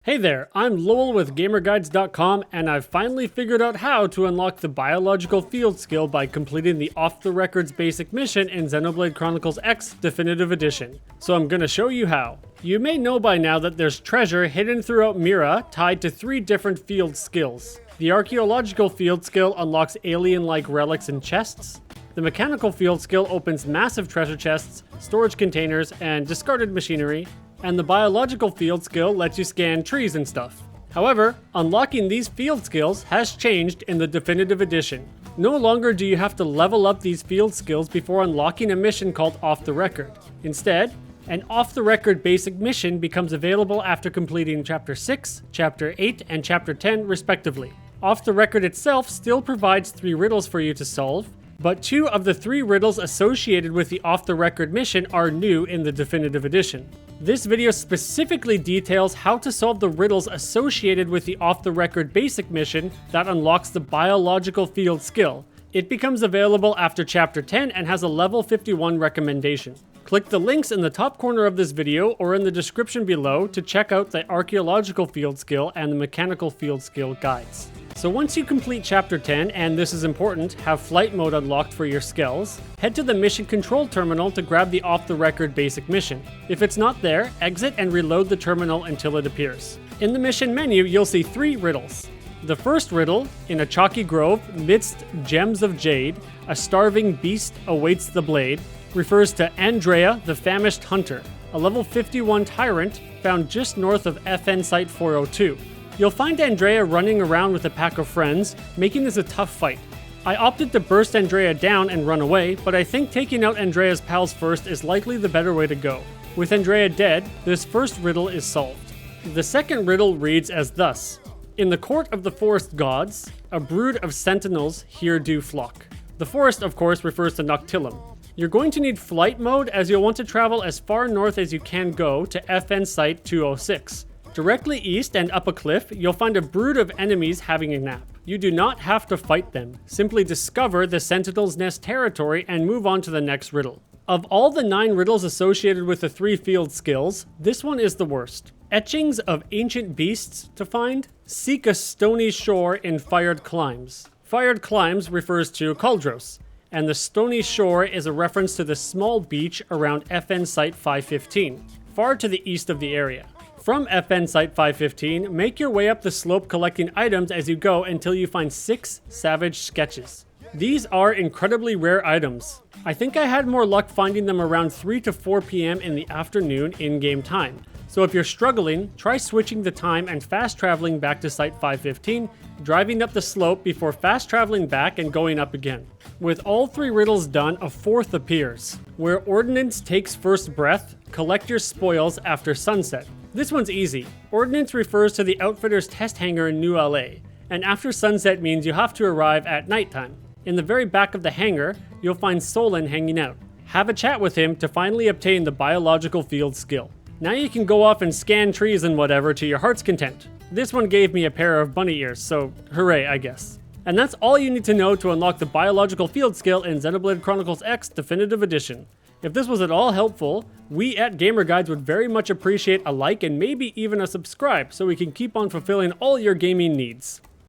Hey there, I'm Lowell with GamerGuides.com, and I've finally figured out how to unlock the biological field skill by completing the off-the-records basic mission in Xenoblade Chronicles X Definitive Edition. So I'm gonna show you how. You may know by now that there's treasure hidden throughout Mira tied to 3 different field skills. The archaeological field skill unlocks alien-like relics and chests. The mechanical field skill opens massive treasure chests, storage containers, and discarded machinery. And the biological field skill lets you scan trees and stuff. However, unlocking these field skills has changed in the Definitive Edition. No longer do you have to level up these field skills before unlocking a mission called Off the Record. Instead, an off-the-record basic mission becomes available after completing Chapter 6, Chapter 8, and Chapter 10 respectively. Off the Record itself still provides 3 riddles for you to solve, but 2 of the 3 riddles associated with the off-the-record mission are new in the Definitive Edition. This video specifically details how to solve the riddles associated with the off-the-record basic mission that unlocks the biological field skill. It becomes available after Chapter 10 and has a level 51 recommendation. Click the links in the top corner of this video or in the description below to check out the archaeological field skill and the mechanical field skill guides. So once you complete Chapter 10, and this is important, have flight mode unlocked for your skills, head to the mission control terminal to grab the off-the-record basic mission. If it's not there, exit and reload the terminal until it appears. In the mission menu, you'll see 3 riddles. The first riddle, in a chalky grove midst gems of jade, a starving beast awaits the blade, refers to Andrea, the famished hunter, a level 51 tyrant found just north of FN Site 402. You'll find Andrea running around with a pack of friends, making this a tough fight. I opted to burst Andrea down and run away, but I think taking out Andrea's pals first is likely the better way to go. With Andrea dead, this first riddle is solved. The second riddle reads as thus. In the court of the forest gods, a brood of sentinels here do flock. The forest, of course, refers to Noctillum. You're going to need flight mode as you'll want to travel as far north as you can go to FN Site 206. Directly east and up a cliff, you'll find a brood of enemies having a nap. You do not have to fight them. Simply discover the Sentinel's Nest territory and move on to the next riddle. Of all the 9 riddles associated with the 3 field skills, this one is the worst. Etchings of ancient beasts to find? Seek a stony shore in Fired Climes. Fired Climes refers to Cauldros, and the stony shore is a reference to the small beach around FN Site 515, far to the east of the area. From FN Site 515, make your way up the slope collecting items as you go until you find 6 Savage Sketches. These are incredibly rare items. I think I had more luck finding them around 3 to 4 p.m. in the afternoon in-game time. So if you're struggling, try switching the time and fast traveling back to Site 515, driving up the slope before fast traveling back and going up again. With all 3 riddles done, a 4th appears. Where Ordnance takes first breath, collect your spoils after sunset. This one's easy. Ordnance refers to the Outfitter's test hangar in New LA, and after sunset means you have to arrive at nighttime. In the very back of the hangar, you'll find Solon hanging out. Have a chat with him to finally obtain the biological field skill. Now you can go off and scan trees and whatever to your heart's content. This one gave me a pair of bunny ears, so hooray, I guess. And that's all you need to know to unlock the biological field skill in Xenoblade Chronicles X Definitive Edition. If this was at all helpful, we at GamerGuides would very much appreciate a like and maybe even a subscribe so we can keep on fulfilling all your gaming needs.